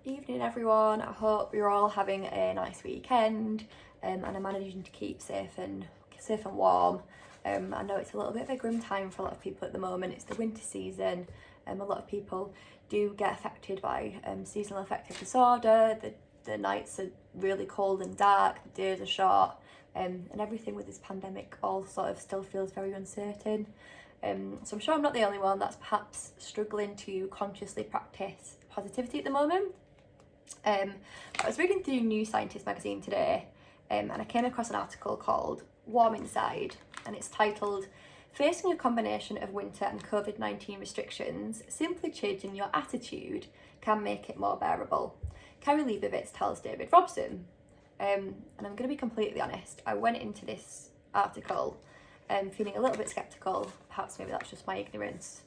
Evening everyone, I hope you're all having a nice weekend and are managing to keep safe and warm. I know it's a little bit of a grim time for a lot of people at the moment. It's the winter season. A lot of people do get affected by seasonal affective disorder. The nights are really cold and dark, the days are short, and everything with this pandemic all sort of still feels very uncertain. So I'm sure I'm not the only one that's perhaps struggling to consciously practice positivity at the moment. I was reading through New Scientist magazine today and I came across an article called Warm Inside, and it's titled "Facing a Combination of Winter and COVID-19 Restrictions, Simply Changing Your Attitude Can Make It More Bearable." Kari Leibowitz tells David Robsob. And I'm going to be completely honest, I went into this article feeling a little bit sceptical. Perhaps maybe that's just my ignorance.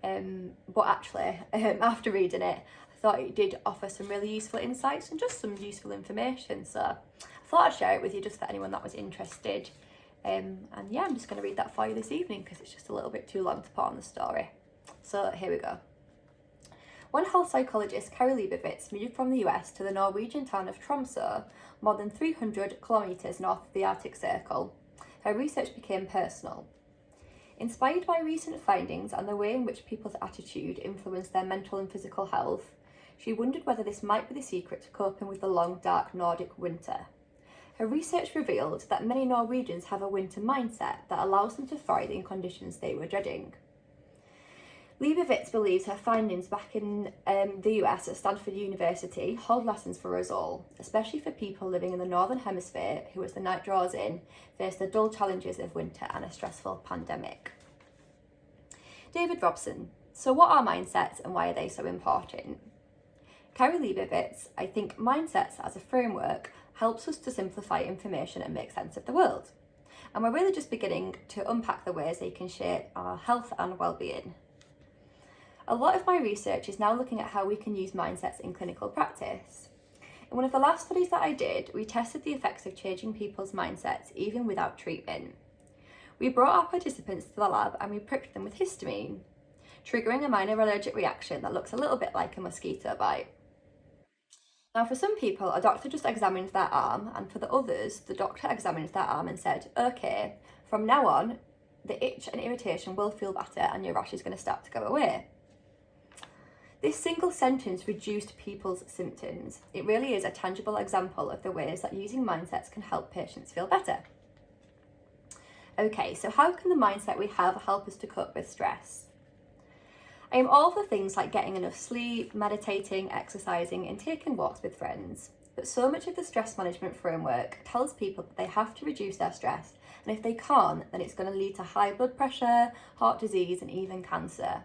But actually, after reading it, I thought it did offer some really useful insights and just some useful information. So I thought I'd share it with you just for anyone that was interested. And yeah, I'm just going to read that for you this evening because it's just a little bit too long to put on the story. So here we go. When health psychologist Kari Leibowitz moved from the US to the Norwegian town of Tromsø, more than 300 kilometres north of the Arctic Circle, her research became personal. Inspired by recent findings on the way in which people's attitude influenced their mental and physical health, she wondered whether this might be the secret to coping with the long, dark Nordic winter. Her research revealed that many Norwegians have a winter mindset that allows them to thrive in conditions they were dreading. Leibowitz believes her findings back in the US at Stanford University hold lessons for us all, especially for people living in the Northern Hemisphere who, as the night draws in, face the dull challenges of winter and a stressful pandemic. David Robsob. So what are mindsets and why are they so important? Kari Leibowitz, I think mindsets as a framework helps us to simplify information and make sense of the world. And we're really just beginning to unpack the ways they can shape our health and well-being. A lot of my research is now looking at how we can use mindsets in clinical practice. In one of the last studies that I did, we tested the effects of changing people's mindsets even without treatment. We brought our participants to the lab and we pricked them with histamine, triggering a minor allergic reaction that looks a little bit like a mosquito bite. Now, for some people, a doctor just examined their arm, and for the others, the doctor examined their arm and said, "Okay, from now on, the itch and irritation will feel better and your rash is going to start to go away." This single sentence reduced people's symptoms. It really is a tangible example of the ways that using mindsets can help patients feel better. Okay, so how can the mindset we have help us to cope with stress? I am all for things like getting enough sleep, meditating, exercising, and taking walks with friends. But so much of the stress management framework tells people that they have to reduce their stress, and if they can't, then it's going to lead to high blood pressure, heart disease, and even cancer.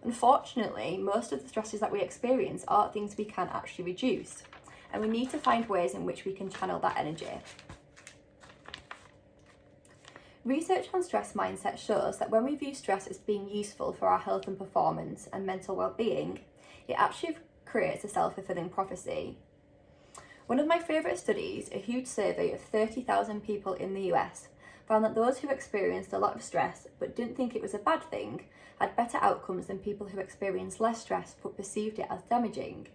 Unfortunately, most of the stresses that we experience are things we can actually reduce, and we need to find ways in which we can channel that energy. Research on stress mindset shows that when we view stress as being useful for our health and performance and mental well-being, it actually creates a self-fulfilling prophecy. One of my favourite studies, a huge survey of 30,000 people in the US, found that those who experienced a lot of stress but didn't think it was a bad thing had better outcomes than people who experienced less stress but perceived it as damaging.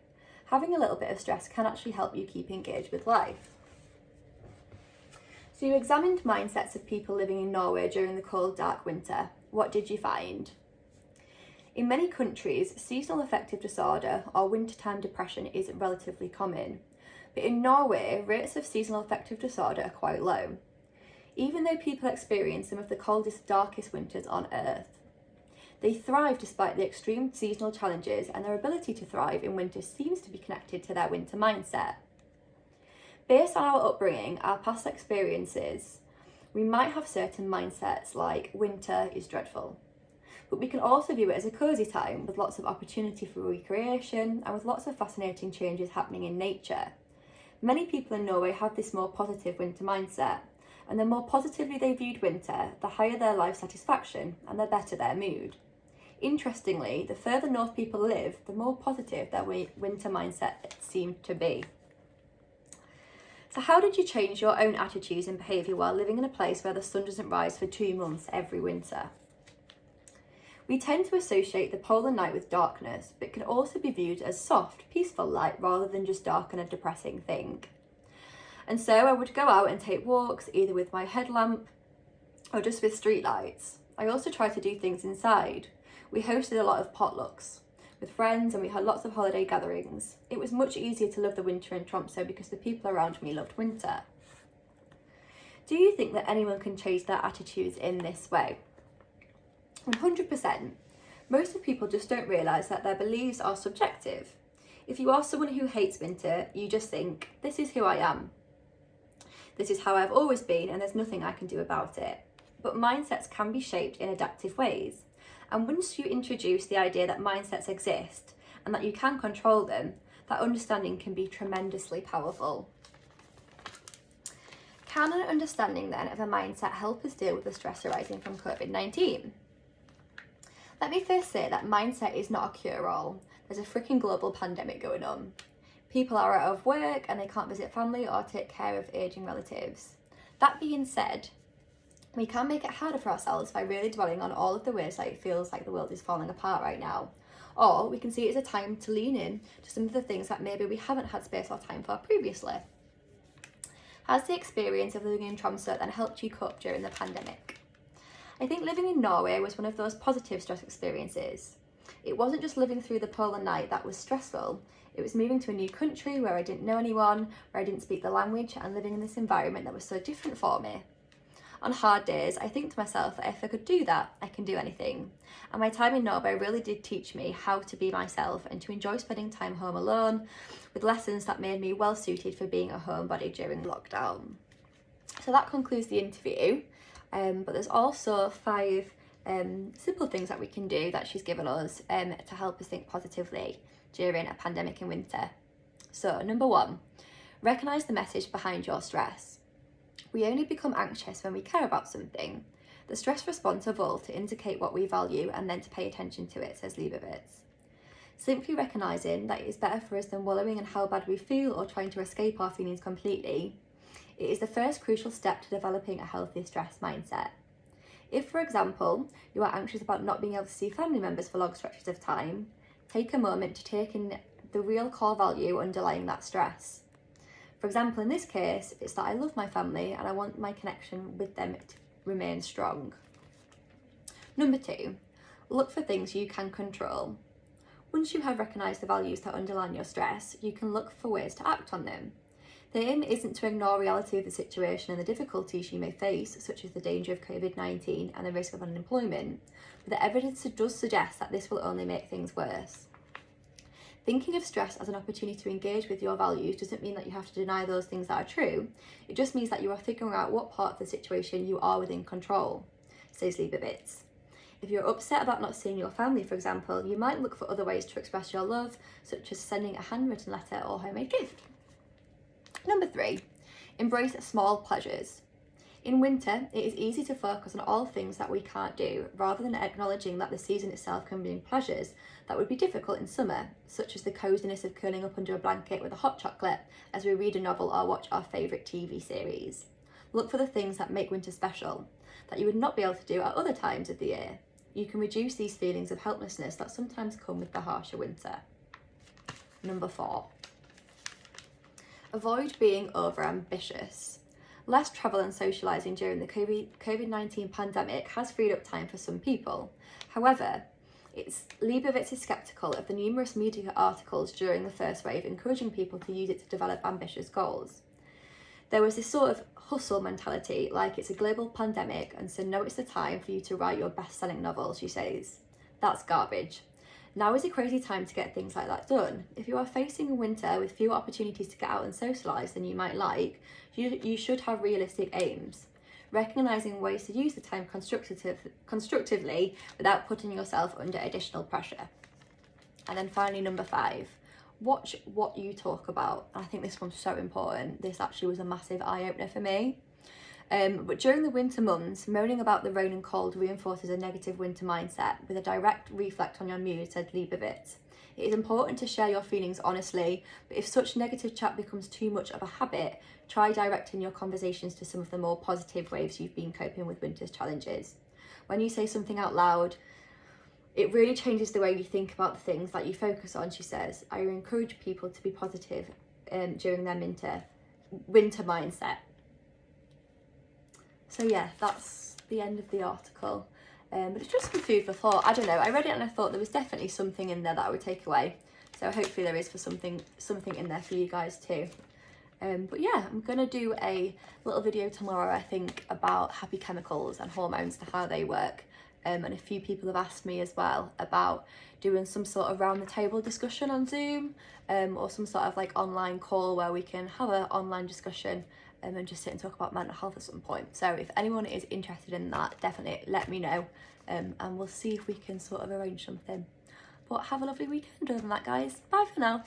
Having a little bit of stress can actually help you keep engaged with life. So you examined mindsets of people living in Norway during the cold, dark winter. What did you find? In many countries, seasonal affective disorder or wintertime depression is relatively common. But in Norway, rates of seasonal affective disorder are quite low, even though people experience some of the coldest, darkest winters on Earth. They thrive despite the extreme seasonal challenges, and their ability to thrive in winter seems to be connected to their winter mindset. Based on our upbringing, our past experiences, we might have certain mindsets like winter is dreadful. But we can also view it as a cosy time with lots of opportunity for recreation and with lots of fascinating changes happening in nature. Many people in Norway have this more positive winter mindset, and the more positively they viewed winter, the higher their life satisfaction and the better their mood. Interestingly, the further north people live, the more positive their winter mindset seemed to be. So how did you change your own attitudes and behaviour while living in a place where the sun doesn't rise for 2 months every winter? We tend to associate the polar night with darkness, but it can also be viewed as soft, peaceful light rather than just dark and a depressing thing. And so I would go out and take walks, either with my headlamp or just with street lights. I also tried to do things inside. We hosted a lot of potlucks with friends and we had lots of holiday gatherings. It was much easier to love the winter in Tromsø because the people around me loved winter. Do you think that anyone can change their attitudes in this way? 100%. Most of people just don't realise that their beliefs are subjective. If you are someone who hates winter, you just think, this is who I am. This is how I've always been and there's nothing I can do about it. But mindsets can be shaped in adaptive ways. And once you introduce the idea that mindsets exist and that you can control them, that understanding can be tremendously powerful. Can an understanding then of a mindset help us deal with the stress arising from COVID-19? Let me first say that mindset is not a cure-all. There's a freaking global pandemic going on. People are out of work and they can't visit family or take care of ageing relatives. That being said, we can make it harder for ourselves by really dwelling on all of the ways that it feels like the world is falling apart right now. Or we can see it as a time to lean in to some of the things that maybe we haven't had space or time for previously. Has the experience of living in Tromsø then helped you cope during the pandemic? I think living in Norway was one of those positive stress experiences. It wasn't just living through the polar night that was stressful. It was moving to a new country where I didn't know anyone, where I didn't speak the language, and living in this environment that was so different for me. On hard days, I think to myself that if I could do that, I can do anything. And my time in Norway really did teach me how to be myself and to enjoy spending time home alone, with lessons that made me well suited for being a homebody during lockdown. So that concludes the interview, but there's also 5 simple things that we can do that she's given us to help us think positively during a pandemic in winter. So number 1, recognise the message behind your stress. We only become anxious when we care about something. The stress response evolved to indicate what we value and then to pay attention to it, says Leibowitz. Simply recognising that it is better for us than wallowing in how bad we feel or trying to escape our feelings completely. It is the first crucial step to developing a healthy stress mindset. If, for example, you are anxious about not being able to see family members for long stretches of time, take a moment to take in the real core value underlying that stress. For example, in this case, it's that I love my family and I want my connection with them to remain strong. Number 2, look for things you can control. Once you have recognised the values that underline your stress, you can look for ways to act on them. The aim isn't to ignore reality of the situation and the difficulties you may face, such as the danger of COVID-19 and the risk of unemployment, but the evidence does suggest that this will only make things worse. Thinking of stress as an opportunity to engage with your values doesn't mean that you have to deny those things that are true. It just means that you are figuring out what part of the situation you are within control, says Leibowitz. If you're upset about not seeing your family, for example, you might look for other ways to express your love, such as sending a handwritten letter or homemade gift. Number 3, embrace small pleasures. In winter, it is easy to focus on all things that we can't do, rather than acknowledging that the season itself can bring pleasures that would be difficult in summer, such as the coziness of curling up under a blanket with a hot chocolate as we read a novel or watch our favourite TV series. Look for the things that make winter special, that you would not be able to do at other times of the year. You can reduce these feelings of helplessness that sometimes come with the harsher winter. Number 4, avoid being overambitious. Less travel and socialising during the COVID-19 pandemic has freed up time for some people. However, Leibowitz is sceptical of the numerous media articles during the first wave encouraging people to use it to develop ambitious goals. There was this sort of hustle mentality, like it's a global pandemic and so now it's the time for you to write your best-selling novel, she says. That's garbage. Now is a crazy time to get things like that done. If you are facing a winter with fewer opportunities to get out and socialise than you might like, you should have realistic aims. Recognising ways to use the time constructively without putting yourself under additional pressure. And then finally, number 5, watch what you talk about. I think this one's so important. This actually was a massive eye-opener for me. But during the winter months, moaning about the rain and cold reinforces a negative winter mindset with a direct reflect on your mood, said Leibowitz. It is important to share your feelings honestly, but if such negative chat becomes too much of a habit, try directing your conversations to some of the more positive ways you've been coping with winter's challenges. When you say something out loud, it really changes the way you think about the things that you focus on. She says, I encourage people to be positive during their winter mindset. So yeah, that's the end of the article. But it's just some food for thought. I don't know, I read it and I thought there was definitely something in there that I would take away. So hopefully there is for something in there for you guys too. But yeah, I'm gonna do a little video tomorrow, I think, about happy chemicals and hormones and how they work. And a few people have asked me as well about doing some sort of round the table discussion on Zoom, or some sort of like online call where we can have an online discussion and just sit and talk about mental health at some point. So if anyone is interested in that, definitely let me know, and we'll see if we can sort of arrange something. But have a lovely weekend other than that, guys. Bye for now.